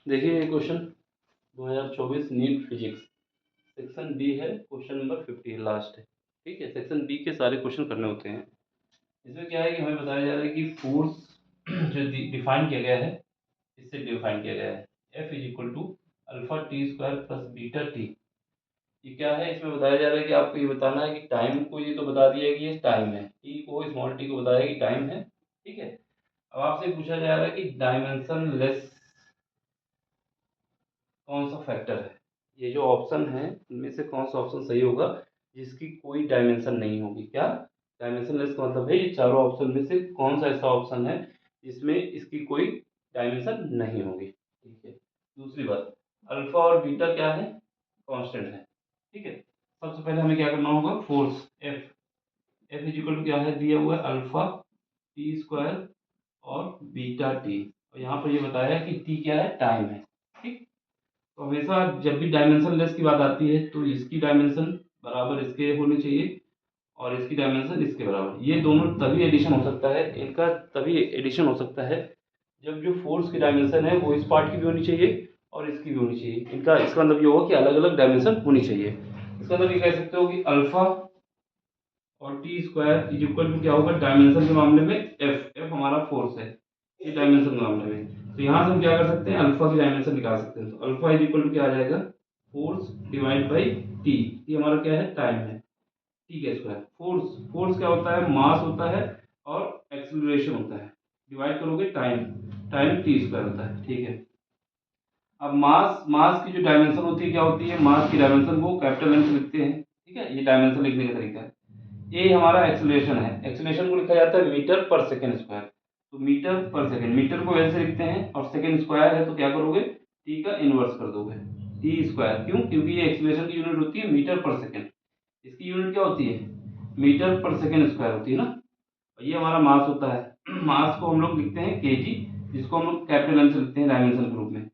देखिए ये question 2024 NEET physics section B है, क्वेश्चन नंबर 50 लास्ट है। ठीक है, सेक्शन बी के सारे क्वेश्चन करने होते हैं। इसमें क्या है कि हमें बताया जा रहा है कि फोर्स जो डिफाइन किया गया है, इससे डिफाइन किया गया है F is equal to alpha T square plus beta T. ये क्या है, इसमें बताया जा रहा है कि आपको ये बताना है कि टाइम को, ये तो बता दिया है कि ये टाइम है, टी को, स्मॉल टी को बताया है कि टाइम है। ठीक है, अब आपसे पूछा जा रहा है कि डायमेंशन लेस कौन सा फैक्टर है। ये जो ऑप्शन है इनमें से कौन सा ऑप्शन सही होगा जिसकी कोई डायमेंशन नहीं होगी। क्या डायमेंशन लेस का मतलब है, ये चारों ऑप्शन में से कौन सा ऐसा ऑप्शन है जिसमें इसकी कोई डायमेंशन नहीं होगी। ठीक है, दूसरी बात, अल्फा और बीटा क्या है, कांस्टेंट है। ठीक है, सबसे पहले हमें क्या करना होगा, force F, F is equal to क्या है, दिया हुआ है अल्फा टी स्क्वायर और बीटा टी, और यहाँ पर ये बताया है कि टी क्या है, टाइम है। ठीक, तो हमेशा जब भी डायमेंशन लेस की बात आती है तो इसकी डायमेंशन बराबर इसके होनी चाहिए और इसकी डायमेंशन इसके बराबर। ये दोनों तभी एडिशन हो सकता है, इनका तभी एडिशन हो सकता है जब जो फोर्स की डायमेंशन है वो इस पार्ट की भी होनी चाहिए और इसकी भी होनी चाहिए। इनका इसका मतलब ये होगा कि अलग अलग डायमेंशन होनी चाहिए। इसका मतलब ये कह सकते हो कि अल्फा और T square is equal to क्या होगा, डायमेंशन के मामले में एफ, एफ हमारा फोर्स है, ये डायमेंशन के मामले में। तो यहाँ से हम क्या कर सकते हैं, अल्फा की डायमेंशन निकाल सकते हैं। तो अल्फा इज इक्वल टू क्या आ जाएगा, फोर्स डिवाइड बाई टी, ये हमारा क्या है, टाइम है, टी का स्क्वायर। फोर्स, फोर्स क्या होता है, मास होता है और एक्सेलरेशन होता है, डिवाइड करोगे टाइम, टाइम टी स्क्वायर होता है। ठीक है, अब मास, मास की जो डायमेंशन होती है क्या होती है, मास की डायमेंशन को कैपिटल एम से लिखते हैं। ठीक है, ये डायमेंशन लिखने का तरीका है। ये हमारा एक्सेलरेशन है, एक्सेलरेशन को लिखा जाता है मीटर पर सेकंड स्क्वायर। तो मीटर पर सेकंड, मीटर को एल से लिखते हैं और सेकंड स्क्वायर है तो क्या करोगे, टी का इनवर्स कर दोगे, टी स्क्वायर। क्यों, क्योंकि ये एक्सेलरेशन की यूनिट होती है मीटर पर सेकंड, इसकी यूनिट क्या होती है, मीटर पर सेकंड स्क्वायर होती है ना। और ये हमारा मास होता है मास को हम लोग लिखते हैं केजी, जिसको हम लोग कैपिटल एम से लिखते हैं डायमेंशन के रूप में।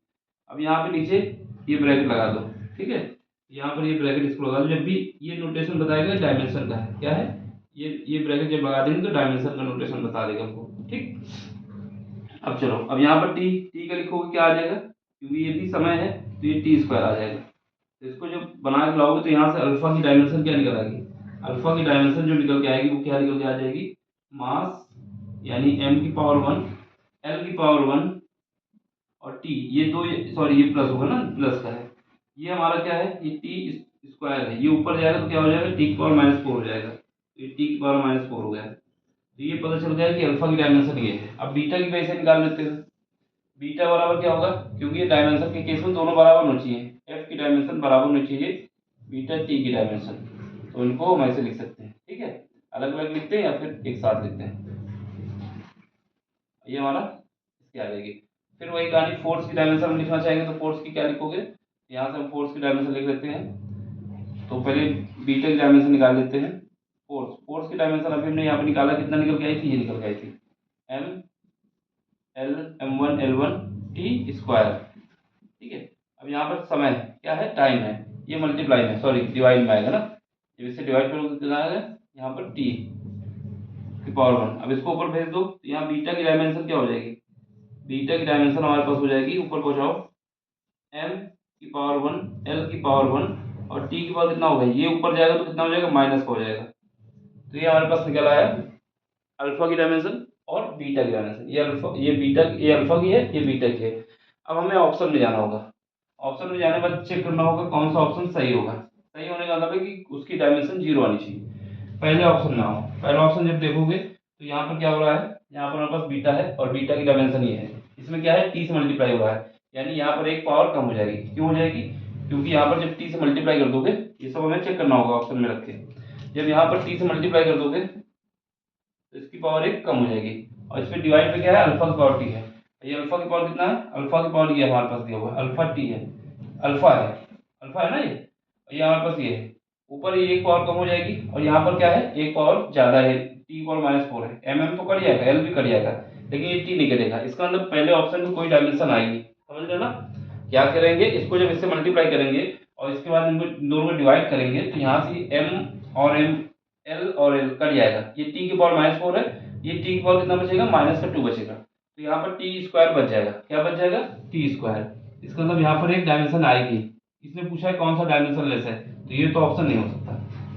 अब यहाँ पे नीचे ये ब्रैकेट लगा दो। ठीक है, यहाँ पर ये ब्रैकेट इसको लगा दो, जब भी ये नोटेशन बताएगा डायमेंशन का है, क्या है, ये ब्रैकेट जब लगा देंगे तो डायमेंशन का नोटेशन बता देगा हमको। ठीक, अब चलो, अब यहाँ पर टी, टी का लिखोगे क्या आ जाएगा, क्योंकि ये भी समय है तो ये टी स्क्वायर आ जाएगा। तो इसको जब बना के लाओगे तो यहाँ से अल्फा की डायमेंशन क्या निकल आएगी, अल्फा की डायमेंशन जो निकल के आएगी वो क्या निकल के आ जाएगी, मास यानी एम की पावर 1, एल की पावर 1 और टी, ये दो, सॉरी ये प्लस होगा ना, प्लस का है, ये हमारा क्या है, ये टी स्क्वायर है, ये ऊपर जाएगा तो क्या हो जाएगा, टी की पावर -4 हो जाएगा, तो ये टी की पावर -4 हो गया। तो ये पता चल गया कि अल्फा की डायमेंशन ये है। अब बीटा की वैसे निकाल लेते हैं, बीटा बराबर क्या होगा, क्योंकि ये डायमेंशन के केस में दोनों बराबर होना चाहिए, एफ की डायमेंशन बराबर होनी चाहिए बीटा टी की डायमेंशन, तो इनको हम ऐसे लिख सकते हैं। ठीक है, अलग अलग लिखते हैं या फिर एक साथ लिखते हैं, ये हमारा इसकी आ जाएगी। फिर वही कहानी, फोर्स की डायमेंशन हम लिखना चाहेंगे तो फोर्स की क्या लिखोगे, यहाँ से हम फोर्स की डायमेंशन लिख लेते हैं। तो पहले बीटा की डायमेंशन निकाल लेते हैं, फोर्स, फोर्स की डायमेंशन अभी हमने यहाँ पर निकाला, कितना निकल के आई थी, ये निकल के आई थी M L m1 l1 T square. ठीक है, अब यहाँ पर समय क्या है, टाइम है, ये मल्टीप्लाई में, सॉरी डिवाइड में आएगा ना, जब इससे डिवाइड करोगे कितना आएगा, यहाँ पर टी की पावर 1। अब इसको ऊपर भेज दो तो यहाँ बीटा की डायमेंशन क्या हो जाएगी, बीटा की डायमेंशन हमारे पास हो जाएगी, ऊपर पहुँचाओ, m की पावर 1 l की पावर 1 और t की पावर कितना होगा, ये ऊपर जाएगा तो कितना हो जाएगा, माइनस का हो जाएगा। तो ये हमारे पास निकल आया अल्फा की डायमेंशन और बीटा की डायमेंशन, ये अल्फा, ये बीटा, ये अल्फा की है, ये बीटा की है। अब हमें ऑप्शन में जाना होगा, ऑप्शन में जाने के बाद चेक करना होगा कौन सा ऑप्शन सही होगा। सही होने का मतलब है कि उसकी डायमेंशन 0 आनी चाहिए। पहले ऑप्शन में आओ, पहला ऑप्शन जब देखोगे तो यहाँ पर क्या हो रहा है, यहाँ पर हमारे पास बीटा है और बीटा की डायमेंशन ये है, इसमें क्या है, टी से मल्टीप्लाई हो रहा है, यानी यहाँ पर एक पावर कम हो जाएगी। क्यों हो जाएगी, क्योंकि यहाँ पर जब टी से मल्टीप्लाई कर दोगे, ये सब हमें चेक करना होगा ऑप्शन में रख के, जब यहाँ पर टी से मल्टीप्लाई कर दोगे तो इसकी पावर एक कम हो जाएगी, और इसमें डिवाइड पे क्या है, अल्फा की पावर टी है, ये अल्फा की पावर कितना है, अल्फा की पावर ये हमारे पास दिया हुआ है, अल्फा टी है, अल्फा है, अल्फा है ना ये हमारे पास ये है, ऊपर ये एक पावर कम हो जाएगी और यहाँ पर क्या है, एक पावर ज़्यादा है, टी पावर -4 है, एम तो कट जाएगा, एल भी कट जाएगा, लेकिन ये टी नहीं कटेगा। इसका मतलब पहले ऑप्शन में कोई डायमेंशन आएगी, समझ रहे ना। क्या करेंगे, इसको जब इससे मल्टीप्लाई करेंगे और इसके बाद इनको दोनों को डिवाइड करेंगे तो यहाँ से एम और एम, एल और एल कट जाएगा, ये टी की पावर -4 है, ये टी की पावर कितना बचेगा, -2 बचेगा, तो यहाँ पर टी स्क्वायर बच जाएगा, क्या बच जाएगा, टी स्क्वायर। इसका मतलब यहाँ पर एक डायमेंशन आएगी। इसने पूछा है कौन सा डायमेंशन लेस है, तो ये तो ऑप्शन नहीं हो सकता।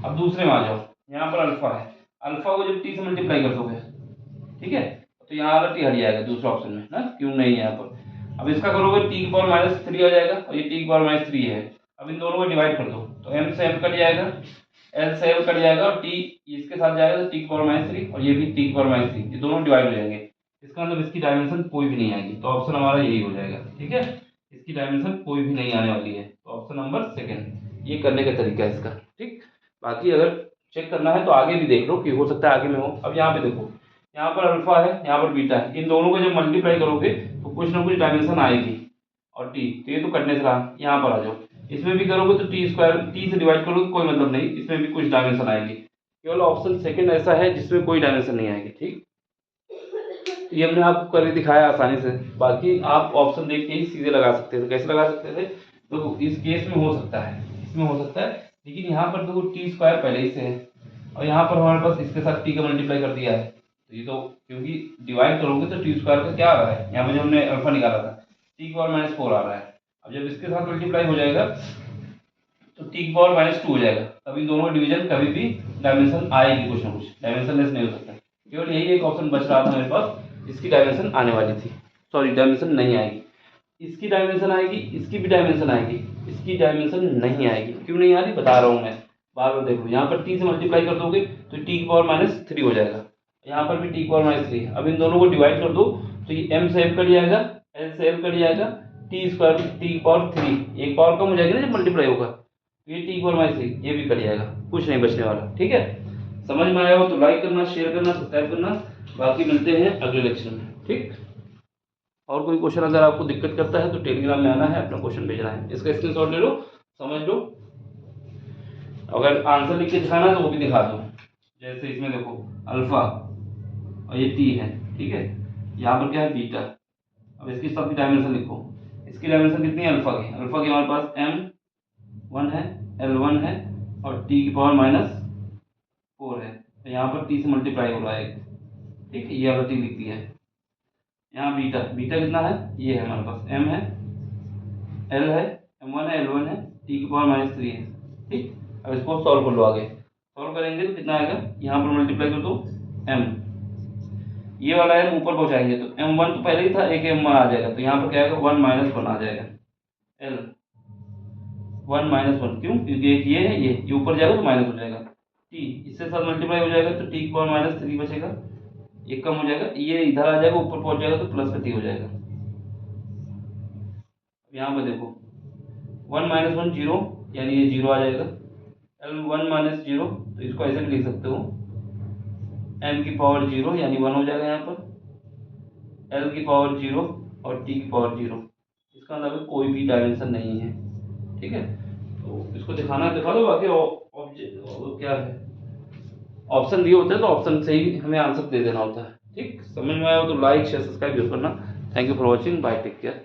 अब दूसरे में आ जाओ, यहाँ पर अल्फा है, अल्फा को जब टी से मल्टीप्लाई कर दोगे, ठीक है, तो यहाँ वाला टी हट जाएगा दूसरे ऑप्शन में ना, क्यों नहीं है यहाँ पर। अब इसका करोगे टी की पावर -3 आ जाएगा, और ये टी की पावर -3 है। अब इन दोनों को डिवाइड कर दो, तो m से m कट जाएगा, l से l कट जाएगा, और t इसके साथ जाएगा तो टी की पावर -3, और ये भी टी की पावर -3, ये दोनों डिवाइड हो जाएंगे। इसका मतलब इसकी डायमेंशन कोई भी नहीं आएगी, तो ऑप्शन हमारा यही हो जाएगा। ठीक है, इसकी डायमेंशन कोई भी नहीं आने वाली है, तो ऑप्शन नंबर सेकंड। ये करने का तरीका है इसका। ठीक, बाकी अगर चेक करना है तो आगे भी देख लो कि हो सकता है आगे में हो। अब यहाँ पे देखो, यहाँ पर अल्फा है, यहाँ पर बीटा है, इन दोनों को जब मल्टीप्लाई करोगे तो कुछ ना कुछ डायमेंशन आएगी, और टी तो ये तो कटने से रहा। यहाँ पर आ जाओ, इसमें भी करोगे तो टी स्क्वायर, टी से डिवाइड करोगे कोई मतलब नहीं, इसमें भी कुछ डायमेंशन आएगी। केवल ऑप्शन सेकंड ऐसा है जिसमें कोई डायमेंशन नहीं आएगी। ठीक, ये हमने आपको करके दिखाया आसानी से। बाकी आप ऑप्शन देख के ही सीधे लगा सकते थे। कैसे लगा सकते थे, तो इस केस में हो सकता है, इसमें हो सकता है, लेकिन यहाँ पर देखो टी स्क्वायर पहले ही से है, और यहाँ पर हमारे पास इसके साथ टी का मल्टीप्लाई कर दिया है, तो ये तो क्योंकि डिवाइड करोगे तो टी स्क्वायर का क्या आ रहा है, यहाँ पर जो हमने अल्फा निकाला था टी की पावर -4 आ रहा है। अब जब इसके साथ मल्टीप्लाई हो जाएगा तो टी की पावर -2 हो जाएगा। तब इन दोनों डिवीजन कभी भी डायमेंशन आएगी, कुछ ना कुछ डायमेंशन लेस नहीं हो सकता। केवल यही एक ऑप्शन बच रहा था मेरे पास, इसकी डायमेंशन आने वाली थी, सॉरी डायमेंशन नहीं आएगी। इसकी डायमेंशन आएगी, इसकी भी डायमेंशन आएगी, इसकी डायमेंशन नहीं आएगी। क्यों नहीं आ रही बता रहा हूँ मैं, बार बार देखो। यहाँ पर टी से मल्टीप्लाई कर दोगे तो टी की पावर -3 हो जाएगा, यहाँ पर भी टी की पावर -3 है। अब इन दोनों को डिवाइड कर दो तो ये m से m कट जाएगा, l से l कट जाएगा, टी स्क्वायर टी की पावर 3, एक पावर कम हो जाएगी ना जब मल्टीप्लाई होगा, ये टी की पावर -3 ये भी कट जाएगा, कुछ नहीं बचने वाला। ठीक है, समझ में आया हो तो लाइक करना, शेयर करना, सब्सक्राइब करना। बाकी मिलते हैं अगले लेक्चर में। ठीक, और कोई क्वेश्चन अगर आपको दिक्कत करता है तो टेलीग्राम में आना है, अपना क्वेश्चन भेजना है, इसका स्क्रीनशॉट ले लो, समझ लो। अगर आंसर लिख के दिखाना है तो वो भी दिखा दो। जैसे इसमें देखो अल्फा और ये टी है, ठीक है, यहाँ पर क्या है बीटा। अब इसकी सबकी डायमेंशन लिखो, इसकी डायमेंशन कितनी है अल्फा की, अल्फा की हमारे पास m1 है, l1 है, और t की पावर -4 है, तो यहाँ पर t से मल्टीप्लाई हो रहा है। ठीक है, ये वाला t लिख दिया है। यहाँ बीटा, बीटा कितना है, ये है हमारे पास m है, l है, m1 है, l1 है, t की पावर -3 है। ठीक, अब इसको सॉल्व कर लो। आगे सॉल्व करेंगे तो कितना आएगा, यहाँ पर मल्टीप्लाई कर दो m, ये वाला m ऊपर पहुँचाएंगे तो m1 तो पहले ही था, एक m1 आ जाएगा, तो यहाँ पर क्या आएगा 1 - 1 आ जाएगा, l 1 - 1, क्यों, क्योंकि एक ये है, ये ऊपर जाएगा तो माइनस हो जाएगा, t इससे साथ मल्टीप्लाई हो जाएगा तो t की पावर -3 बचेगा, एक कम हो जाएगा, ये इधर आ जाएगा, ऊपर पहुंच जाएगा तो प्लस का t हो जाएगा। यहाँ पर देखो 1 - 1 0, यानी ये 0 आ जाएगा, l1 - 0, तो इसको ऐसे भी लिख सकते हो m की पावर 0 यानी 1 हो जाएगा, यहाँ पर l की पावर 0 और t की पावर 0, इसका मतलब कोई भी डायमेंशन नहीं है। ठीक है, तो इसको दिखाना दिखा दो। बाकी ऑब्जेक्ट क्या है, ऑप्शन दिए होते हैं तो ऑप्शन से ही हमें आंसर दे देना होता है। ठीक, समझ में आया हो तो लाइक शेयर सब्सक्राइब जरूर करना। Thank you for watching, bye, take care.